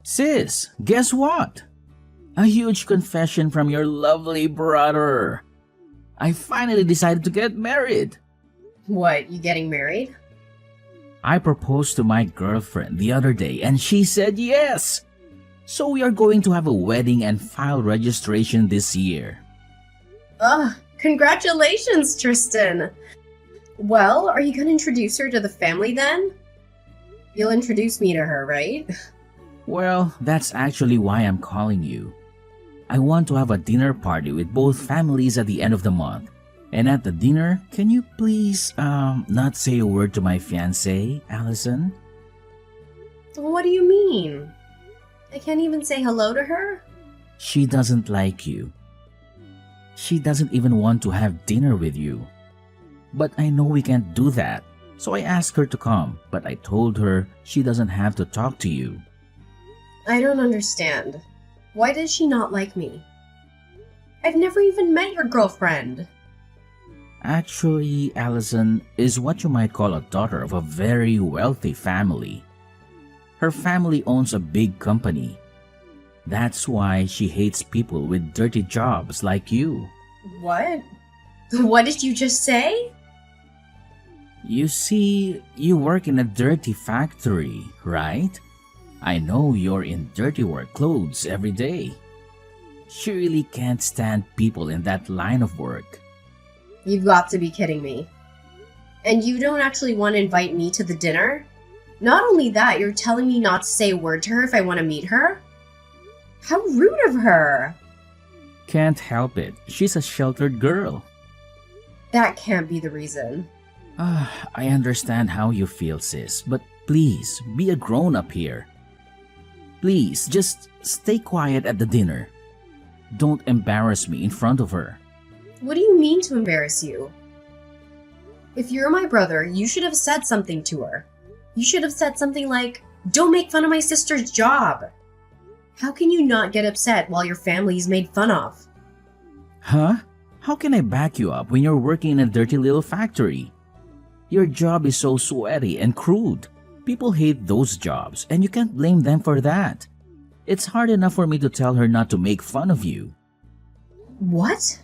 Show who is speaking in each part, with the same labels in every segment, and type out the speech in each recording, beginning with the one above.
Speaker 1: Sis, guess what? A huge confession from your lovely brother. I finally decided to get married.
Speaker 2: What, you getting married?
Speaker 1: I proposed to my girlfriend the other day and she said yes. So we are going to have a wedding and file registration this year.
Speaker 2: Congratulations, Tristan. Well, are you gonna introduce her to the family then? You'll introduce me to her, right?
Speaker 1: Well, that's actually why I'm calling you. I want to have a dinner party with both families at the end of the month. And at the dinner, can you please, not say a word to my fiancée, Allison?
Speaker 2: What do you mean? I can't even say hello to her?
Speaker 1: She doesn't like you. She doesn't even want to have dinner with you. But I know we can't do that. So I asked her to come, but I told her she doesn't have to talk to you.
Speaker 2: I don't understand. Why does she not like me? I've never even met your girlfriend.
Speaker 1: Actually, Allison is what you might call a daughter of a very wealthy family. Her family owns a big company. That's why she hates people with dirty jobs like you.
Speaker 2: What? What did you just say?
Speaker 1: You see, you work in a dirty factory, right? I know you're in dirty work clothes every day. She really can't stand people in that line of work.
Speaker 2: You've got to be kidding me. And you don't actually want to invite me to the dinner? Not only that, you're telling me not to say a word to her if I want to meet her? How rude of her!
Speaker 1: Can't help it. She's a sheltered girl.
Speaker 2: That can't be the reason.
Speaker 1: I understand how you feel, sis, but please, be a grown-up here. Please, just stay quiet at the dinner. Don't embarrass me in front of her.
Speaker 2: What do you mean to embarrass you? If you're my brother, you should have said something to her. You should have said something like, "Don't make fun of my sister's job." How can you not get upset while your family is made fun of?
Speaker 1: Huh? How can I back you up when you're working in a dirty little factory? Your job is so sweaty and crude. People hate those jobs, and you can't blame them for that. It's hard enough for me to tell her not to make fun of you.
Speaker 2: What?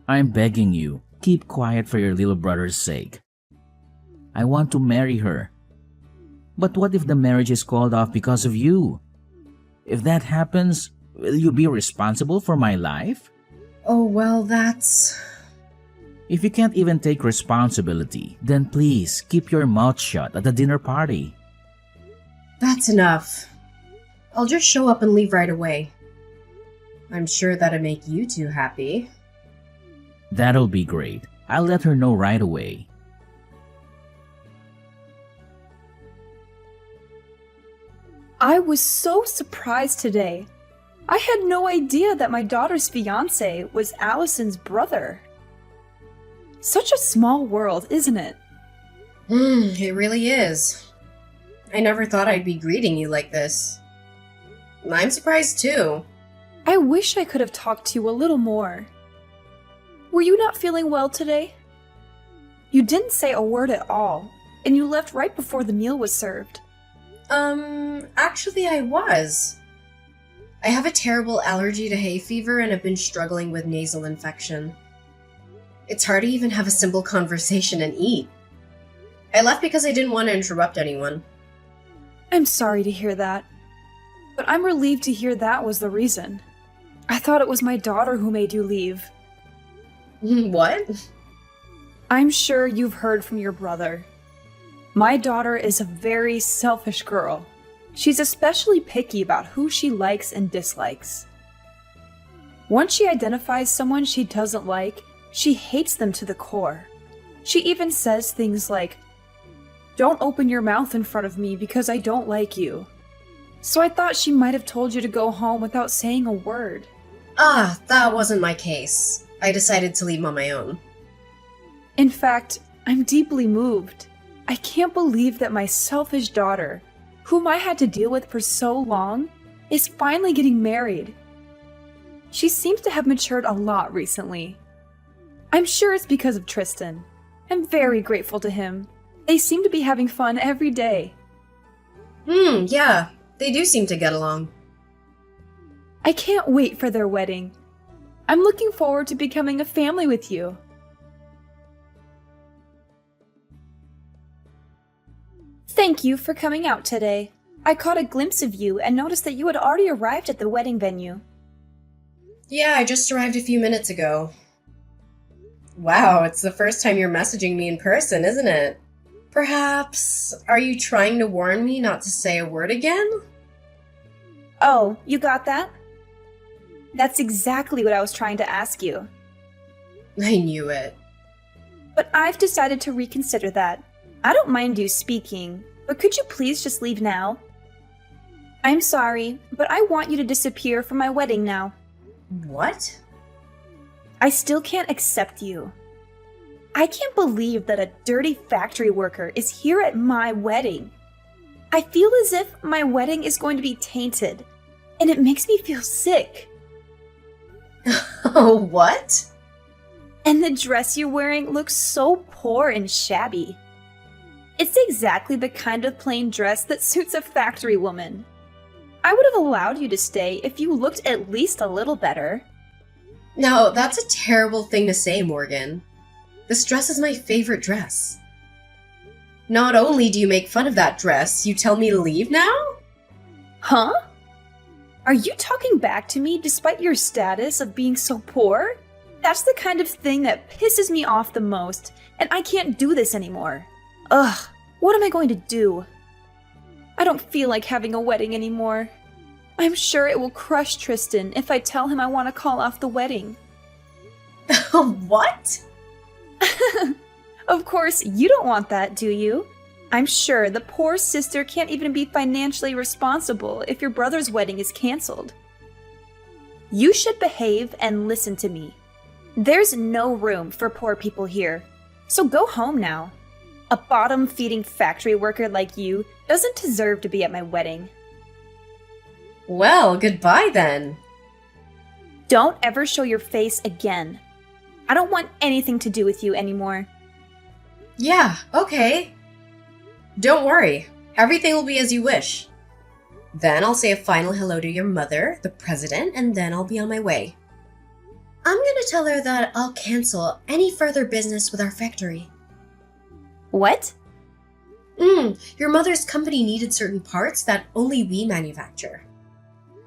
Speaker 1: I'm begging you, keep quiet for your little brother's sake. I want to marry her. But what if the marriage is called off because of you? If that happens, will you be responsible for my life?
Speaker 2: Oh, well, that's...
Speaker 1: If you can't even take responsibility, then please keep your mouth shut at the dinner party.
Speaker 2: That's enough. I'll just show up and leave right away. I'm sure that'll make you two happy.
Speaker 1: That'll be great. I'll let her know right away.
Speaker 3: I was so surprised today. I had no idea that my daughter's fiancé was Allison's brother. Such a small world, isn't it?
Speaker 2: It really is. I never thought I'd be greeting you like this. I'm surprised too.
Speaker 3: I wish I could have talked to you a little more. Were you not feeling well today? You didn't say a word at all, and you left right before the meal was served.
Speaker 2: Actually I was. I have a terrible allergy to hay fever and have been struggling with nasal infection. It's hard to even have a simple conversation and eat. I left because I didn't want to interrupt anyone.
Speaker 3: I'm sorry to hear that, but I'm relieved to hear that was the reason. I thought it was my daughter who made you leave.
Speaker 2: What?
Speaker 3: I'm sure you've heard from your brother. My daughter is a very selfish girl. She's especially picky about who she likes and dislikes. Once she identifies someone she doesn't like, she hates them to the core. She even says things like, "Don't open your mouth in front of me because I don't like you." So I thought she might have told you to go home without saying a word.
Speaker 2: That wasn't my case. I decided to leave on my own.
Speaker 3: In fact, I'm deeply moved. I can't believe that my selfish daughter, whom I had to deal with for so long, is finally getting married. She seems to have matured a lot recently. I'm sure it's because of Tristan. I'm very grateful to him. They seem to be having fun every day.
Speaker 2: Yeah. They do seem to get along.
Speaker 3: I can't wait for their wedding. I'm looking forward to becoming a family with you. Thank you for coming out today. I caught a glimpse of you and noticed that you had already arrived at the wedding venue.
Speaker 2: Yeah, I just arrived a few minutes ago. Wow, it's the first time you're messaging me in person, isn't it? Perhaps, are you trying to warn me not to say a word again?
Speaker 3: Oh, you got that? That's exactly what I was trying to ask you.
Speaker 2: I knew it.
Speaker 3: But I've decided to reconsider that. I don't mind you speaking, but could you please just leave now? I'm sorry, but I want you to disappear from my wedding now.
Speaker 2: What?
Speaker 3: I still can't accept you. I can't believe that a dirty factory worker is here at my wedding. I feel as if my wedding is going to be tainted, and it makes me feel sick.
Speaker 2: Oh, what?
Speaker 3: And the dress you're wearing looks so poor and shabby. It's exactly the kind of plain dress that suits a factory woman. I would have allowed you to stay if you looked at least a little better.
Speaker 2: No, that's a terrible thing to say, Morgan. This dress is my favorite dress. Not only do you make fun of that dress, you tell me to leave now?
Speaker 3: Huh? Are you talking back to me despite your status of being so poor? That's the kind of thing that pisses me off the most, and I can't do this anymore. Ugh, what am I going to do? I don't feel like having a wedding anymore. I'm sure it will crush Tristan if I tell him I want to call off the wedding.
Speaker 2: What?
Speaker 3: Of course, you don't want that, do you? I'm sure the poor sister can't even be financially responsible if your brother's wedding is canceled. You should behave and listen to me. There's no room for poor people here, so go home now. A bottom-feeding factory worker like you doesn't deserve to be at my wedding.
Speaker 2: Well, goodbye then.
Speaker 3: Don't ever show your face again. I don't want anything to do with you anymore.
Speaker 2: Yeah, okay. Don't worry. Everything will be as you wish. Then I'll say a final hello to your mother, the president, and then I'll be on my way. I'm gonna tell her that I'll cancel any further business with our factory.
Speaker 3: What?
Speaker 2: Your mother's company needed certain parts that only we manufacture.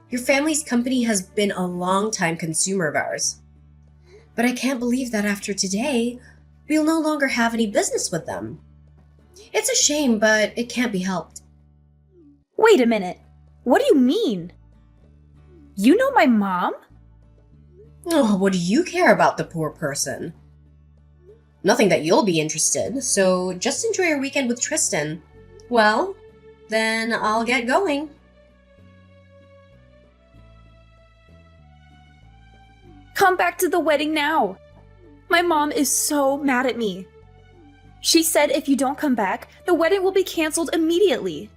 Speaker 2: Your family's company has been a long-time consumer of ours. But I can't believe that after today, we'll no longer have any business with them. It's a shame, but it can't be helped.
Speaker 3: Wait a minute. What do you mean? You know my mom?
Speaker 2: Oh, what do you care about the poor person? Nothing that you'll be interested, so just enjoy your weekend with Tristan. Well, then I'll get going.
Speaker 3: Come back to the wedding now. My mom is so mad at me. She said if you don't come back, the wedding will be canceled immediately.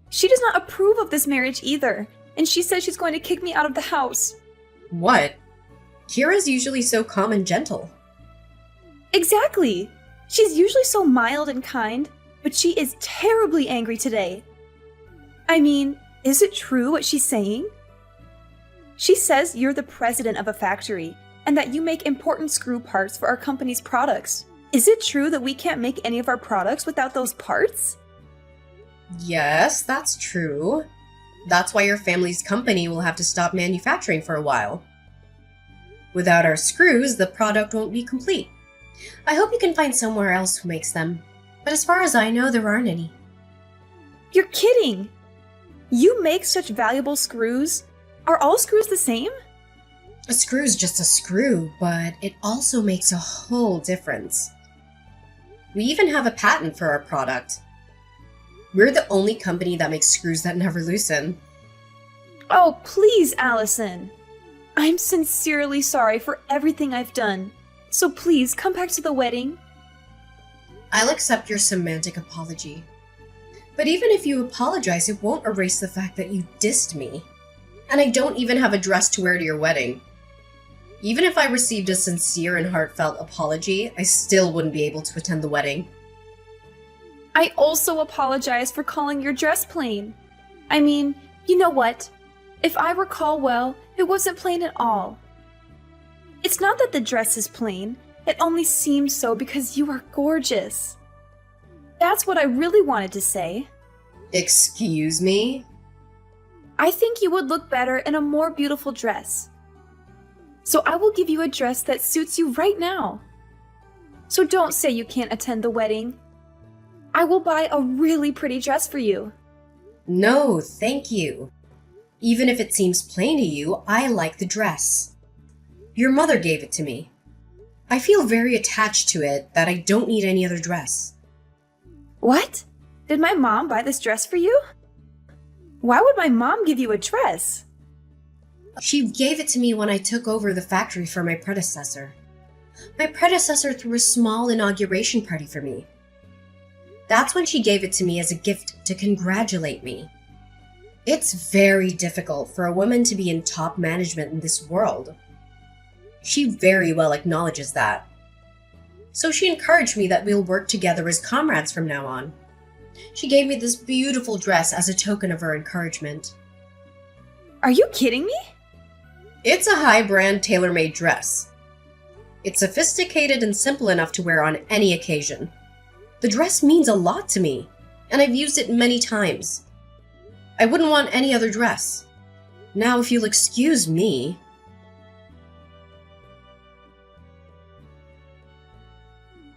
Speaker 3: She does not approve of this marriage either, and she says she's going to kick me out of the house.
Speaker 2: What? Kira's usually so calm and gentle.
Speaker 3: Exactly. She's usually so mild and kind, but she is terribly angry today. I mean, is it true what she's saying? She says you're the president of a factory and that you make important screw parts for our company's products. Is it true that we can't make any of our products without those parts?
Speaker 2: Yes, that's true. That's why your family's company will have to stop manufacturing for a while. Without our screws, the product won't be complete. I hope you can find somewhere else who makes them. But as far as I know, there aren't any.
Speaker 3: You're kidding! You make such valuable screws? Are all screws the same?
Speaker 2: A screw's just a screw, but it also makes a whole difference. We even have a patent for our product. We're the only company that makes screws that never loosen.
Speaker 3: Oh, please, Allison. I'm sincerely sorry for everything I've done. So please, come back to the wedding.
Speaker 2: I'll accept your semantic apology. But even if you apologize, it won't erase the fact that you dissed me. And I don't even have a dress to wear to your wedding. Even if I received a sincere and heartfelt apology, I still wouldn't be able to attend the wedding.
Speaker 3: I also apologize for calling your dress plain. I mean, You know what? If I recall well, it wasn't plain at all. It's not that the dress is plain, it only seems so because you are gorgeous. That's what I really wanted to say.
Speaker 2: Excuse me?
Speaker 3: I think you would look better in a more beautiful dress. So I will give you a dress that suits you right now. So don't say you can't attend the wedding. I will buy a really pretty dress for you.
Speaker 2: No, thank you. Even if it seems plain to you, I like the dress. Your mother gave it to me. I feel very attached to it that I don't need any other dress.
Speaker 3: What? Did my mom buy this dress for you? Why would my mom give you a dress?
Speaker 2: She gave it to me when I took over the factory for my predecessor. My predecessor threw a small inauguration party for me. That's when she gave it to me as a gift to congratulate me. It's very difficult for a woman to be in top management in this world. She very well acknowledges that. So she encouraged me that we'll work together as comrades from now on. She gave me this beautiful dress as a token of her encouragement.
Speaker 3: Are you kidding me?
Speaker 2: It's a high-brand tailor-made dress. It's sophisticated and simple enough to wear on any occasion. The dress means a lot to me, and I've used it many times. I wouldn't want any other dress. Now, if you'll excuse me...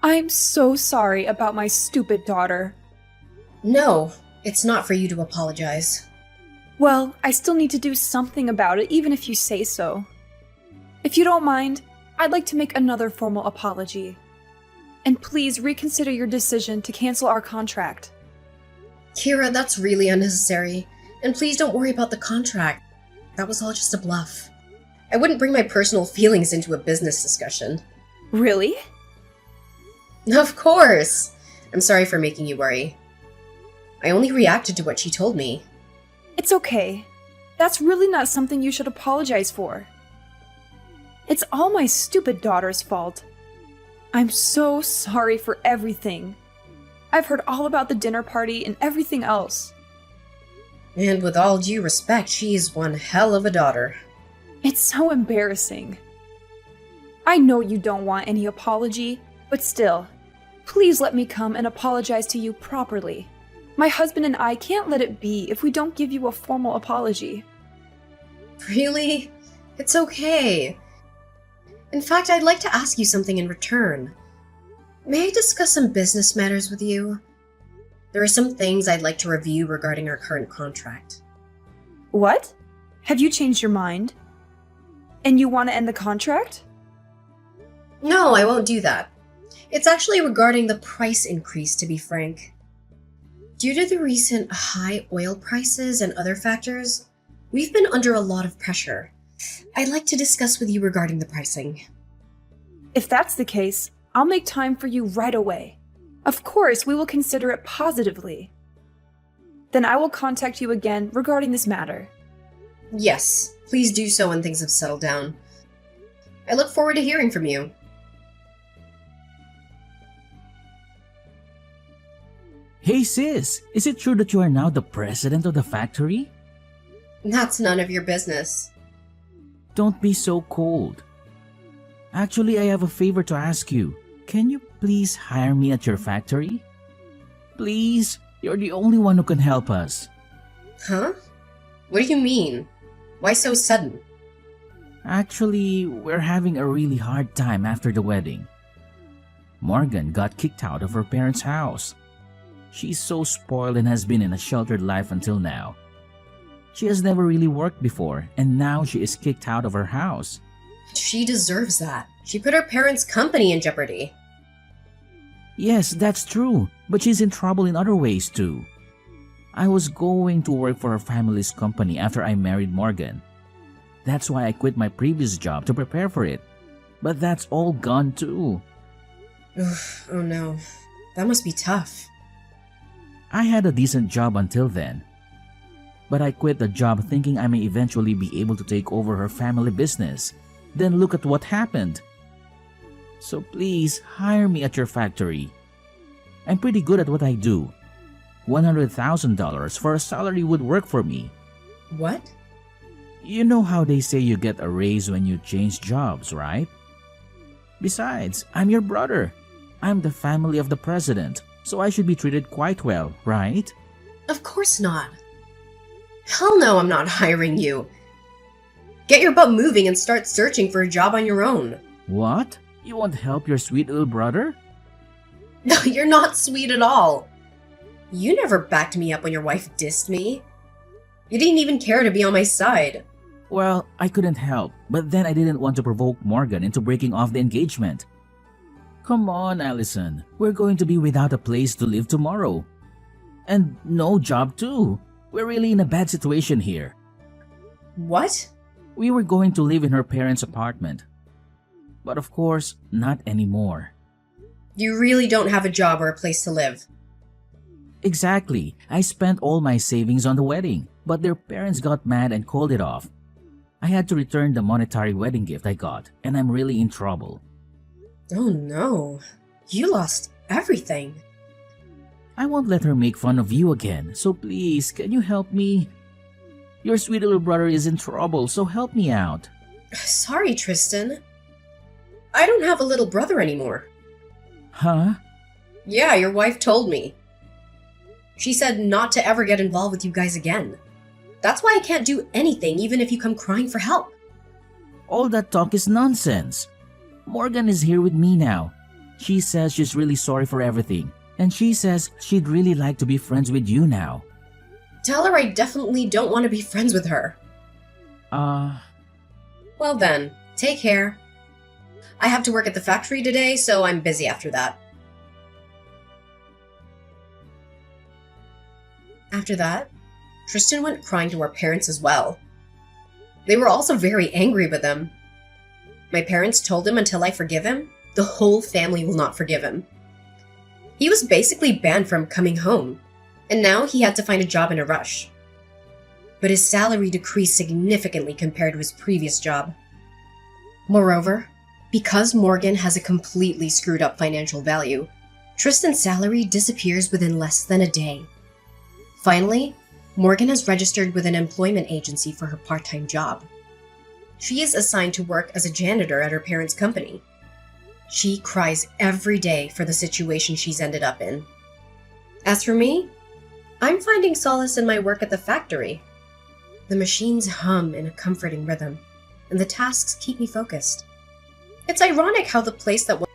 Speaker 3: I'm so sorry about my stupid daughter.
Speaker 2: No, it's not for you to apologize.
Speaker 3: Well, I still need to do something about it, even if you say so. If you don't mind, I'd like to make another formal apology. And please reconsider your decision to cancel our contract.
Speaker 2: Kira, that's really unnecessary. And please don't worry about the contract. That was all just a bluff. I wouldn't bring my personal feelings into a business discussion.
Speaker 3: Really?
Speaker 2: Of course! I'm sorry for making you worry. I only reacted to what she told me.
Speaker 3: It's okay. That's really not something you should apologize for. It's all my stupid daughter's fault. I'm so sorry for everything. I've heard all about the dinner party and everything else.
Speaker 2: And with all due respect, she's one hell of a daughter.
Speaker 3: It's so embarrassing. I know you don't want any apology, but still, please let me come and apologize to you properly. My husband and I can't let it be if we don't give you a formal apology.
Speaker 2: Really? It's okay. In fact, I'd like to ask you something in return. May I discuss some business matters with you? There are some things I'd like to review regarding our current contract.
Speaker 3: What? Have you changed your mind? And you want to end the contract?
Speaker 2: No, I won't do that. It's actually regarding the price increase, to be frank. Due to the recent high oil prices and other factors, we've been under a lot of pressure. I'd like to discuss with you regarding the pricing.
Speaker 3: If that's the case, I'll make time for you right away. Of course, we will consider it positively. Then I will contact you again regarding this matter.
Speaker 2: Yes, please do so when things have settled down. I look forward to hearing from you.
Speaker 1: Hey sis, is it true that you are now the president of the factory?
Speaker 2: That's none of your business.
Speaker 1: Don't be so cold. Actually, I have a favor to ask you. Can you please hire me at your factory? Please, you're the only one who can help us.
Speaker 2: Huh? What do you mean? Why so sudden?
Speaker 1: Actually, we're having a really hard time after the wedding. Morgan got kicked out of her parents' house. She's so spoiled and has been in a sheltered life until now. She has never really worked before, and now she is kicked out of her house.
Speaker 2: She deserves that. She put her parents' company in jeopardy.
Speaker 1: Yes, that's true, but she's in trouble in other ways too. I was going to work for her family's company after I married Morgan. That's why I quit my previous job to prepare for it. But that's all gone too.
Speaker 2: Oof, oh no. That must be tough.
Speaker 1: I had a decent job until then. But I quit the job thinking I may eventually be able to take over her family business. Then look at what happened. So please, hire me at your factory. I'm pretty good at what I do. $100,000 for a salary would work for me.
Speaker 2: What?
Speaker 1: You know how they say you get a raise when you change jobs, right? Besides, I'm your brother. I'm the family of the president, so I should be treated quite well, right?
Speaker 2: Of course not. Hell no, I'm not hiring you. Get your butt moving and start searching for a job on your own.
Speaker 1: What? You won't help your sweet little brother?
Speaker 2: No, you're not sweet at all. You never backed me up when your wife dissed me. You didn't even care to be on my side.
Speaker 1: Well, I couldn't help, but then I didn't want to provoke Morgan into breaking off the engagement. Come on, Allison. We're going to be without a place to live tomorrow. And no job too. We're really in a bad situation here.
Speaker 2: What?
Speaker 1: We were going to live in her parents' apartment. But of course, not anymore.
Speaker 2: You really don't have a job or a place to live.
Speaker 1: Exactly. I spent all my savings on the wedding, but their parents got mad and called it off. I had to return the monetary wedding gift I got, and I'm really in trouble.
Speaker 2: Oh no. You lost everything.
Speaker 1: I won't let her make fun of you again, so please, can you help me? Your sweet little brother is in trouble, so help me out.
Speaker 2: Sorry, Tristan. I don't have a little brother anymore.
Speaker 1: Huh?
Speaker 2: Yeah, your wife told me. She said not to ever get involved with you guys again. That's why I can't do anything even if you come crying for help.
Speaker 1: All that talk is nonsense. Morgan is here with me now. She says she's really sorry for everything, and she says she'd really like to be friends with you now.
Speaker 2: Tell her I definitely don't want to be friends with her. Well then, take care. I have to work at the factory today, so I'm busy after that. After that, Tristan went crying to our parents as well. They were also very angry with him. My parents told him until I forgive him, the whole family will not forgive him. He was basically banned from coming home, and now he had to find a job in a rush. But his salary decreased significantly compared to his previous job. Moreover, because Morgan has a completely screwed up financial value, Tristan's salary disappears within less than a day. Finally, Morgan has registered with an employment agency for her part-time job. She is assigned to work as a janitor at her parents' company. She cries every day for the situation she's ended up in. As for me, I'm finding solace in my work at the factory. The machines hum in a comforting rhythm, and the tasks keep me focused. It's ironic how the place that